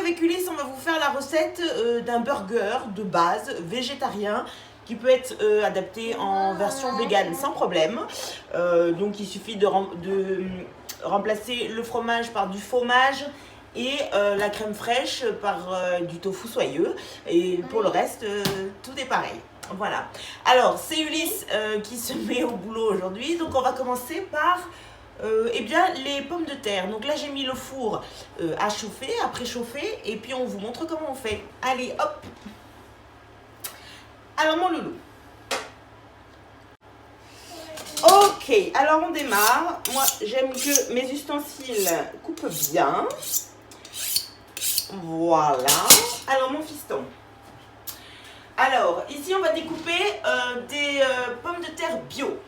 avec Ulysse, on va vous faire la recette d'un burger de base végétarien qui peut être adapté en version végane sans problème. Donc il suffit de remplacer le fromage par du fromage et la crème fraîche par du tofu soyeux. Et pour le reste, tout est pareil. Voilà. Alors, c'est Ulysse qui se met au boulot aujourd'hui. Donc on va commencer par eh bien, les pommes de terre. Donc là, j'ai mis le four à chauffer, à préchauffer. Et puis, on vous montre comment on fait. Allez, hop. Alors, mon loulou. Ok, alors on démarre. Moi, j'aime que mes ustensiles coupent bien. Voilà. Alors, mon fiston. Alors, ici, on va découper des pommes de terre bio.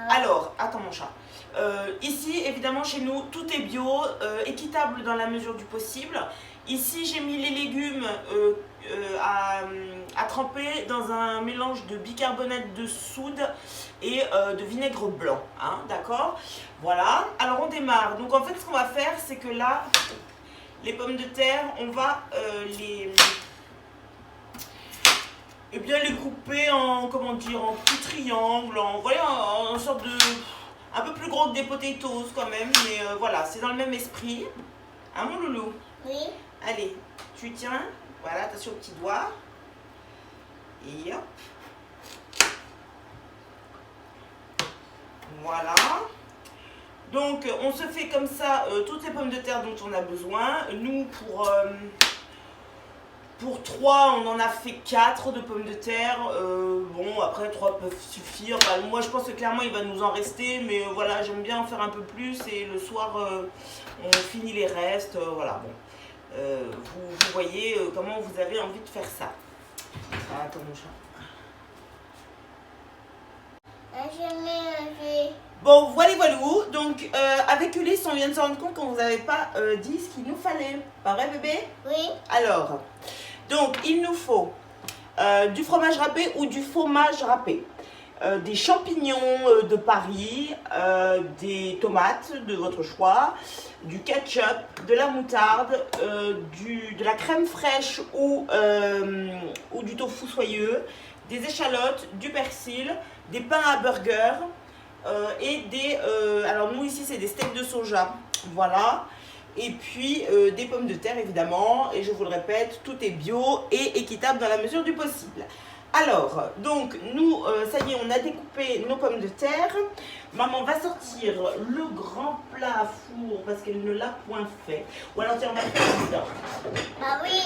Alors, attends mon chat. Ici, évidemment, chez nous, tout est bio, équitable dans la mesure du possible. Ici, j'ai mis les légumes à tremper dans un mélange de bicarbonate de soude et de vinaigre blanc. Hein, d'accord? Voilà. Alors, on démarre. Donc, en fait, ce qu'on va faire, c'est que là, les pommes de terre, on va les couper en, comment dire, en petits triangles, en sorte de... un peu plus gros que des potatoes quand même, mais voilà, c'est dans le même esprit. Hein, mon loulou? Oui. Allez, tu tiens, voilà, attention aux petits doigts. Et hop. Voilà. Donc, on se fait comme ça toutes les pommes de terre dont on a besoin. Nous, pour 3, on en a fait 4 de pommes de terre. Bon, après 3 peuvent suffire. Enfin, moi, je pense que clairement, il va nous en rester. Mais voilà, j'aime bien en faire un peu plus. Et le soir, on finit les restes. Voilà, bon. Vous voyez comment vous avez envie de faire ça. Ah, attends, mon chat. Bon, voilà. Donc, avec Ulysse, on vient de se rendre compte qu'on ne vous avait pas dit ce qu'il nous fallait. Pas vrai, bébé? Oui. Alors... donc, il nous faut du fromage râpé ou du fromage râpé, des champignons de Paris, des tomates de votre choix, du ketchup, de la moutarde, de la crème fraîche ou du tofu soyeux, des échalotes, du persil, des pains à burger et alors nous ici c'est des steaks de soja, voilà. Et puis des pommes de terre évidemment, et je vous le répète, tout est bio et équitable dans la mesure du possible. Alors, donc nous, ça y est, on a découpé nos pommes de terre. Maman va sortir le grand plat à four parce qu'elle ne l'a point fait. Ou alors tiens, on va le faire dedans. Ah oui,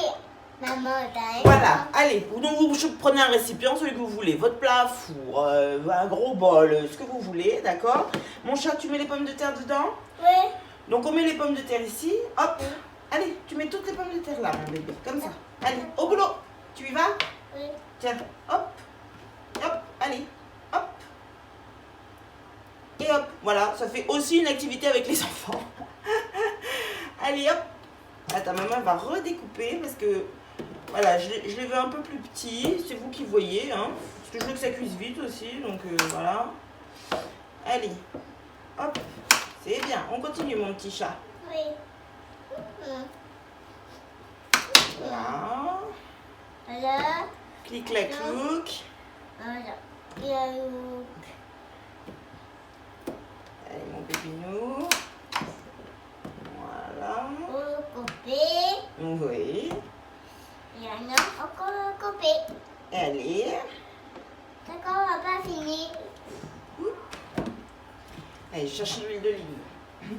maman, t'as... Voilà, allez, donc vous prenez un récipient, celui que vous voulez, votre plat à four, un gros bol, ce que vous voulez, d'accord? Mon chat, tu mets les pommes de terre dedans? Oui. Donc on met les pommes de terre ici, hop, allez, tu mets toutes les pommes de terre là, mon bébé, comme ça. Allez, au boulot, tu y vas? Oui. Tiens, hop, hop, allez, hop. Et hop, voilà, ça fait aussi une activité avec les enfants. Allez, hop. Attends, maman va redécouper parce que, voilà, je les veux un peu plus petits, c'est vous qui voyez, hein. Parce que je veux que ça cuise vite aussi, donc voilà. Allez, hop. C'est bien, on continue mon petit chat. Oui. Voilà. Voilà. Clic, clac, clouc. Voilà. Allez mon bébinou. Voilà. Couper. Oui. Il y en a encore couper. Allez. D'accord, on n'a pas fini. Allez, je cherche l'huile d'olive.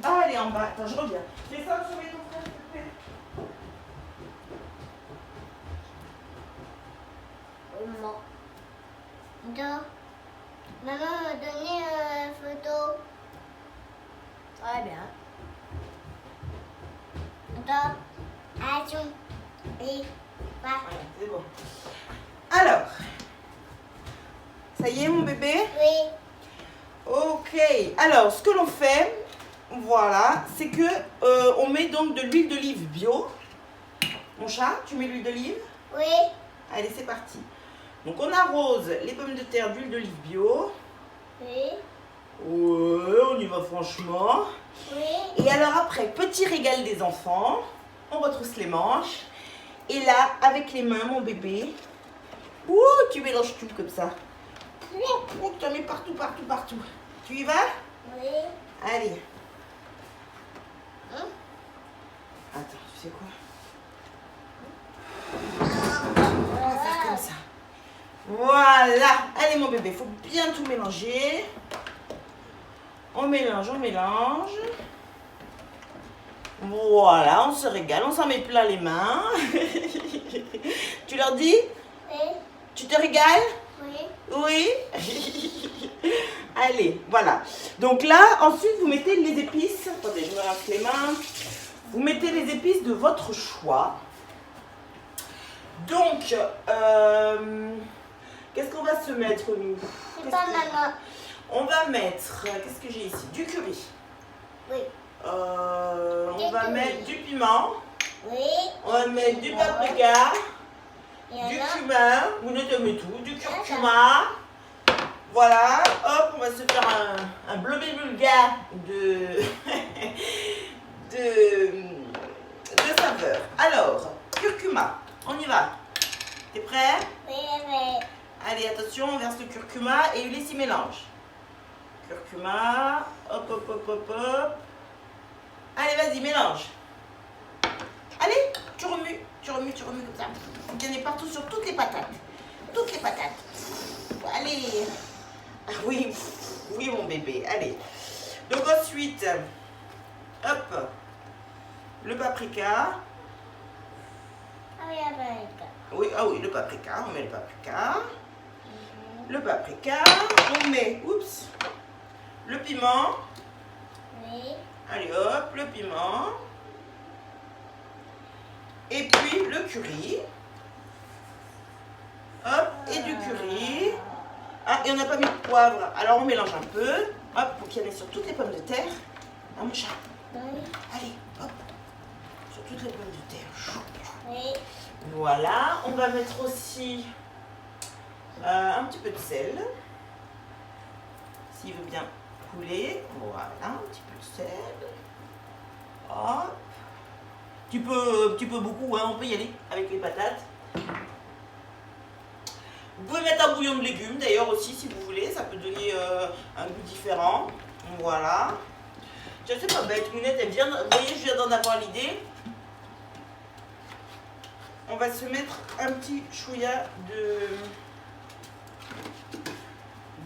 Ah, elle est en bas. Attends, je reviens. Fais ça sur les ton frère, s'il te plaît. Maman. Maman m'a donné une photo. Très bien. Attends. Action. Et Voilà, c'est bon. Alors, ça y est, mon bébé? oui. Ok. Alors, ce que l'on fait, voilà, c'est que on met donc de l'huile d'olive bio. Mon chat, tu mets l'huile d'olive? Oui. Allez, c'est parti. Donc, on arrose les pommes de terre d'huile d'olive bio. Oui. Ouais, on y va franchement. Oui. Et alors après, petit régal des enfants. on retrousse les manches. Et là, avec les mains, mon bébé, ouh, tu mélanges tout comme ça. Tu en mets partout, partout, partout. Tu y vas? Oui. Allez. Attends, tu sais quoi? On va faire comme ça. Voilà. Allez, mon bébé, il faut bien tout mélanger. On mélange, on mélange. Voilà, on se régale, on s'en met plein les mains. Tu leur dis? Oui. Tu te régales? Oui. Oui. Allez, voilà. Donc là, ensuite, vous mettez les épices. Attendez, je me rince les mains. Vous mettez les épices de votre choix. Donc, qu'est-ce qu'on va se mettre, nous? C'est pas maman. On va mettre, qu'est-ce que j'ai ici? Du curry. Oui. On va mettre du piment. Oui. On va mettre du paprika. Du cumin. Vous notez tout. Du curcuma. Voilà. Hop, on va se faire un blubber-bulga de saveur. Alors, curcuma. On y va. T'es prêt? Oui, oui. Allez, attention, on verse le curcuma et Ulysse y mélange. Curcuma. Hop, hop, hop, hop, hop. Allez, vas-y, mélange. Allez, tu remues comme ça. Il y en a partout sur toutes les patates. Toutes les patates. Allez. Ah oui, oui, mon bébé. Allez. Donc ensuite, hop, le paprika. Ah oui, avec. Oui, ah oui, le paprika. On met le paprika. Le paprika. On met, oups, le piment. Oui. Allez hop, le piment. Et puis le curry. Hop, et du curry. Ah, et on n'a pas mis de poivre. Alors on mélange un peu. Hop, pour qu'il y en ait sur toutes les pommes de terre. Ah, mon chat. Oui. Allez, hop. Sur toutes les pommes de terre. Oui. Voilà. On va mettre aussi un petit peu de sel. S'il veut bien couler. Voilà, un petit peu de sel. Hop. Tu peux beaucoup, hein, on peut y aller avec les patates. Vous pouvez mettre un bouillon de légumes d'ailleurs aussi si vous voulez, ça peut donner un goût différent. Voilà. Je sais pas bête, Mounette, elle vient, vous voyez, je viens d'en avoir l'idée. On va se mettre un petit chouïa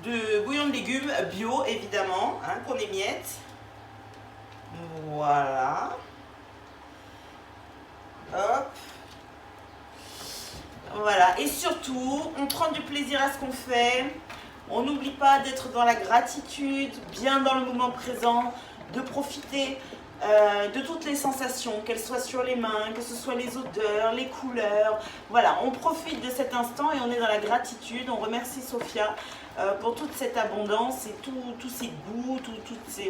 de bouillon de légumes bio évidemment, hein, qu'on émiette. Voilà. Hop. Voilà. Et surtout, on prend du plaisir à ce qu'on fait. On n'oublie pas d'être dans la gratitude, bien dans le moment présent, de profiter de toutes les sensations, qu'elles soient sur les mains, que ce soit les odeurs, les couleurs. Voilà, on profite de cet instant et on est dans la gratitude. On remercie Sophia pour toute cette abondance et tous ces goûts, toutes ces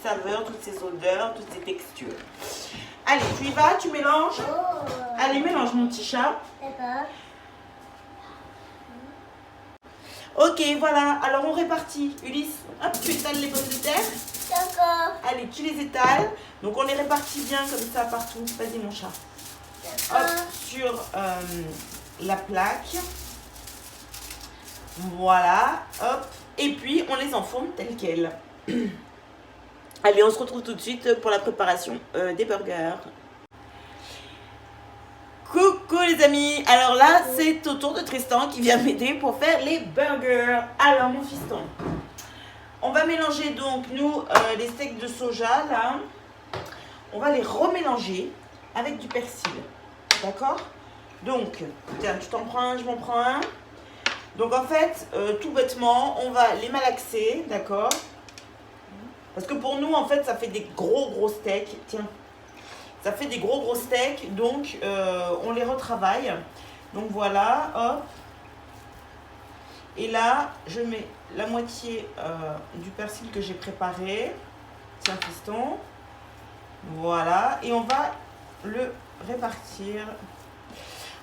saveurs, toutes ces odeurs, toutes ces textures. Allez, tu y vas, tu mélanges. Oh. Allez, mélange mon petit chat. D'accord. Ok, voilà, alors on répartit. Ulysse, hop, tu étales les pommes de terre. D'accord. Allez, tu les étales. Donc on les répartit bien comme ça partout. Vas-y mon chat. Hop, sur la plaque. Voilà, hop. Et puis on les enfourne telles quelles. Allez, on se retrouve tout de suite pour la préparation des burgers. Coucou les amis. Alors là, c'est au tour de Tristan qui vient m'aider pour faire les burgers. Alors mon fiston, on va mélanger donc nous les steaks de soja là. On va les remélanger avec du persil. D'accord? Donc, tiens, tu t'en prends un, je m'en prends un. Donc en fait, tout bêtement, on va les malaxer, d'accord? Parce que pour nous, en fait, ça fait des gros steaks. Tiens, ça fait des gros steaks, donc on les retravaille. Donc voilà, hop. Et là, je mets la moitié du persil que j'ai préparé. Tiens, fiston. Voilà, et on va le répartir.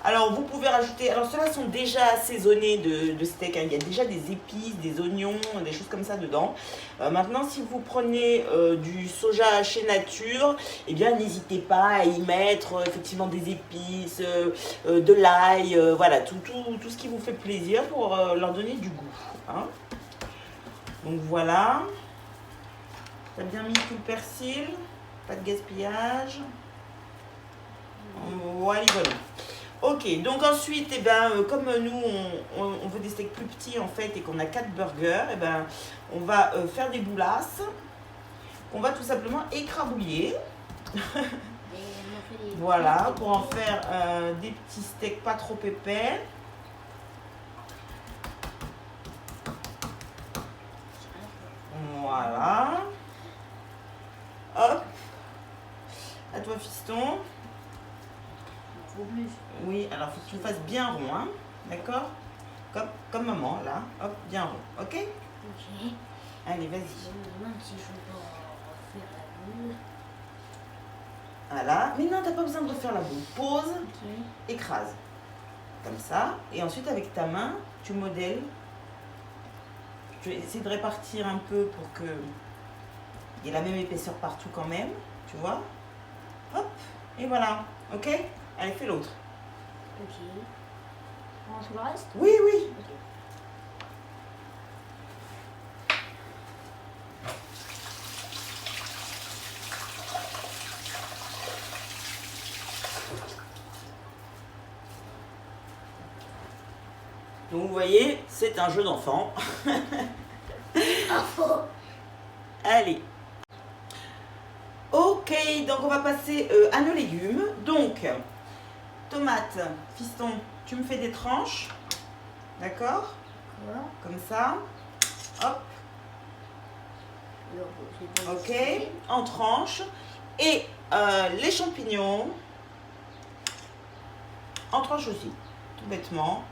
Alors vous pouvez rajouter, alors ceux-là sont déjà assaisonnés de steak, hein. Il y a déjà des épices, des oignons, des choses comme ça dedans. Maintenant si vous prenez du soja haché nature, eh bien n'hésitez pas à y mettre effectivement des épices, de l'ail, voilà, tout ce qui vous fait plaisir pour leur donner du goût, hein. Donc voilà, t'as bien mis tout le persil, pas de gaspillage. Voilà, voilà. Ok, donc ensuite, eh ben, comme nous, on veut des steaks plus petits en fait et qu'on a 4 burgers, eh ben, on va faire des boulasses qu'on va tout simplement écrabouiller. Voilà, pour en faire des petits steaks pas trop épais. Voilà. Hop. À toi, fiston. Oui, alors faut que tu le fasses bien rond, hein. D'accord? Comme maman, là. Hop, bien rond. Ok? Ok. Allez, vas-y. Je me demande si je peux refaire la boule. Voilà. Mais non, t'as pas besoin de refaire la boule. Pose, Ok. écrase. Comme ça. Et ensuite, avec ta main, tu modèles. Tu essaies de répartir un peu pour que il y ait la même épaisseur partout quand même. Tu vois? Hop. Et voilà. Ok? Allez, fais l'autre. Ok. On se le reste? Oui, oui. Ok. Donc vous voyez, c'est un jeu d'enfant. Allez. Ok, donc on va passer à nos légumes. Donc, tomates, fiston, tu me fais des tranches. D'accord? D'accord. Comme ça. Hop. Ok, en tranches. Et les champignons en tranches aussi, tout bêtement.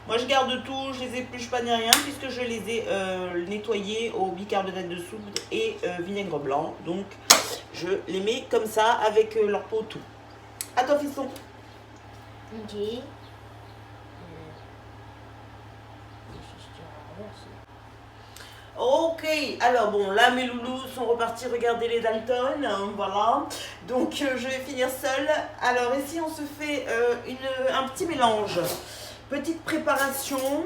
Moi je garde tout, je les épluche pas ni rien puisque je les ai nettoyés au bicarbonate de soude et vinaigre blanc. Donc je les mets comme ça avec leur peau tout. À toi fiston. Ok. Ok, alors bon, là mes loulous sont repartis regarder les Dalton, hein, voilà. Donc je vais finir seule. Alors ici on se fait un petit mélange. Petite préparation.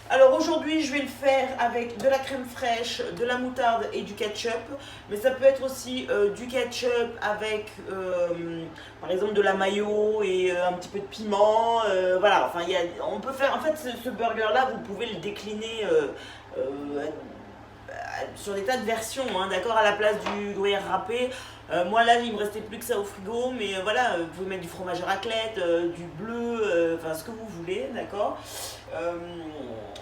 Alors aujourd'hui je vais le faire avec de la crème fraîche, de la moutarde et du ketchup. Mais ça peut être aussi du ketchup avec par exemple de la mayo et un petit peu de piment. Voilà, enfin on peut faire, en fait ce burger là vous pouvez le décliner sur des tas de versions, hein, d'accord, à la place du gruyère râpé. Moi là il me restait plus que ça au frigo, mais voilà, vous pouvez mettre du fromage raclette, du bleu, enfin ce que vous voulez, d'accord.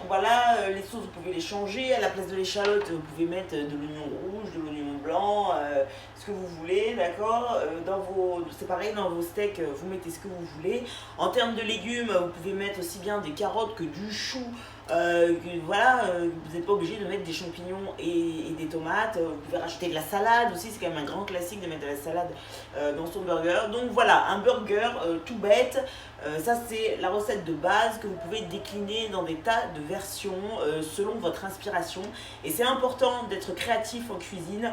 Voilà, les sauces vous pouvez les changer, à la place de l'échalote vous pouvez mettre de l'oignon rouge, de l'oignon blanc, ce que vous voulez, d'accord. C'est pareil, dans vos steaks vous mettez ce que vous voulez. En termes de légumes vous pouvez mettre aussi bien des carottes que du chou. Voilà, vous n'êtes pas obligé de mettre des champignons et des tomates. Vous pouvez rajouter de la salade aussi, c'est quand même un grand classique de mettre de la salade dans son burger. Donc voilà, un burger tout bête. Ça c'est la recette de base que vous pouvez décliner dans des tas de versions selon votre inspiration. Et c'est important d'être créatif en cuisine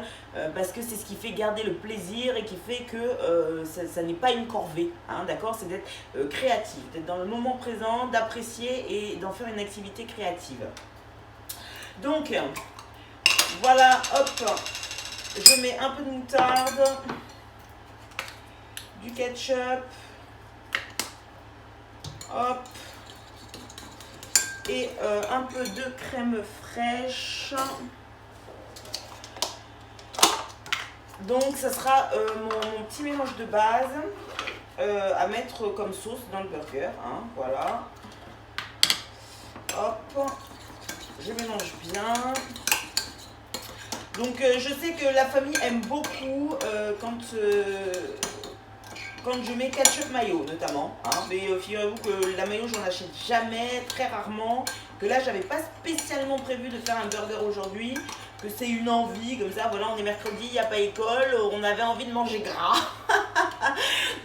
parce que c'est ce qui fait garder le plaisir et qui fait que ça n'est pas une corvée, hein, d'accord. C'est d'être créatif, d'être dans le moment présent, d'apprécier et d'en faire une activité créative. Donc voilà, hop, je mets un peu de moutarde, du ketchup, hop, et un peu de crème fraîche. Donc ça sera mon petit mélange de base à mettre comme sauce dans le burger, hein, voilà. Hop, je mélange bien. Donc je sais que la famille aime beaucoup quand je mets ketchup mayo notamment, hein. Mais figurez-vous que la mayo j'en achète jamais, très rarement, que là j'avais pas spécialement prévu de faire un burger aujourd'hui, que c'est une envie comme ça, voilà, on est mercredi, il n'y a pas école, on avait envie de manger gras.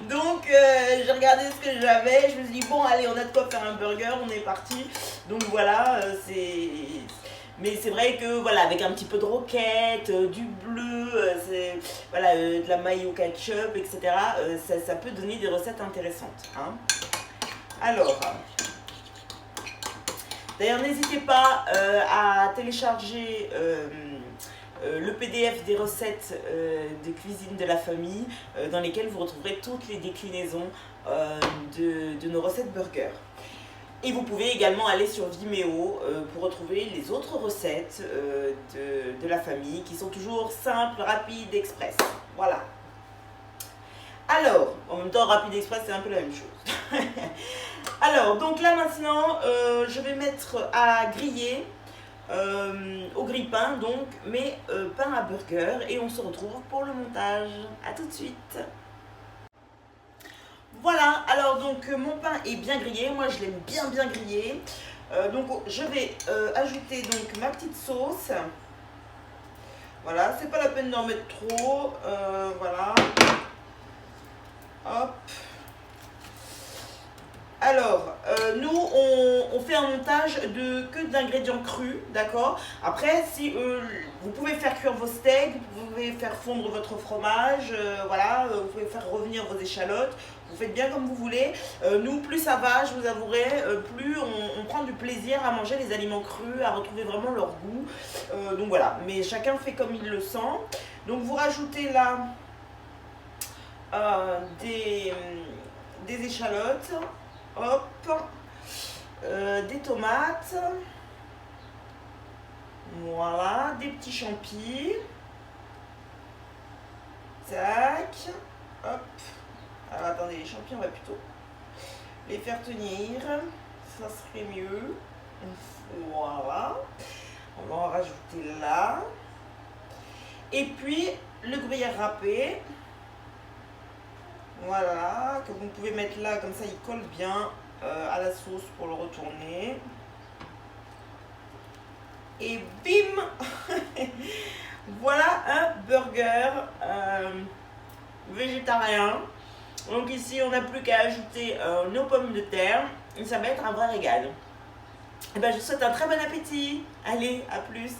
Donc j'ai regardé ce que j'avais, je me suis dit bon allez on a de quoi faire un burger, on est parti. Donc voilà, mais c'est vrai que voilà, avec un petit peu de roquette, du bleu, voilà, de la maille au ketchup, etc. Ça peut donner des recettes intéressantes. Hein. Alors, d'ailleurs n'hésitez pas à télécharger le PDF des recettes de cuisine de la famille dans lesquelles vous retrouverez toutes les déclinaisons de nos recettes burgers. Et vous pouvez également aller sur Vimeo pour retrouver les autres recettes de la famille qui sont toujours simples, rapides, express. Voilà. Alors, en même temps, rapide express, c'est un peu la même chose. Alors, donc là maintenant, je vais mettre à griller au grille-pain, donc, mes pains à burger et on se retrouve pour le montage. A tout de suite. Voilà, alors donc mon pain est bien grillé, moi je l'aime bien grillé. Donc je vais ajouter donc ma petite sauce. Voilà, c'est pas la peine d'en mettre trop. Voilà. Hop. Alors, nous, on fait un montage que d'ingrédients crus, d'accord? Après, si vous pouvez faire cuire vos steaks, vous pouvez faire fondre votre fromage, voilà, vous pouvez faire revenir vos échalotes, vous faites bien comme vous voulez. Nous, plus ça va, je vous avouerai, plus on prend du plaisir à manger les aliments crus, à retrouver vraiment leur goût. Donc voilà, mais chacun fait comme il le sent. Donc vous rajoutez là des échalotes. Hop, des tomates, voilà, des petits champis, tac, hop, alors attendez, les champis on va plutôt les faire tenir, ça serait mieux, voilà, on va en rajouter là, et puis le gruyère râpé. Voilà, que vous pouvez mettre là, comme ça il colle bien à la sauce pour le retourner. Et bim. Voilà un burger végétarien. Donc ici on n'a plus qu'à ajouter nos pommes de terre. Et ça va être un vrai régal. Et ben, je vous souhaite un très bon appétit. Allez, à plus.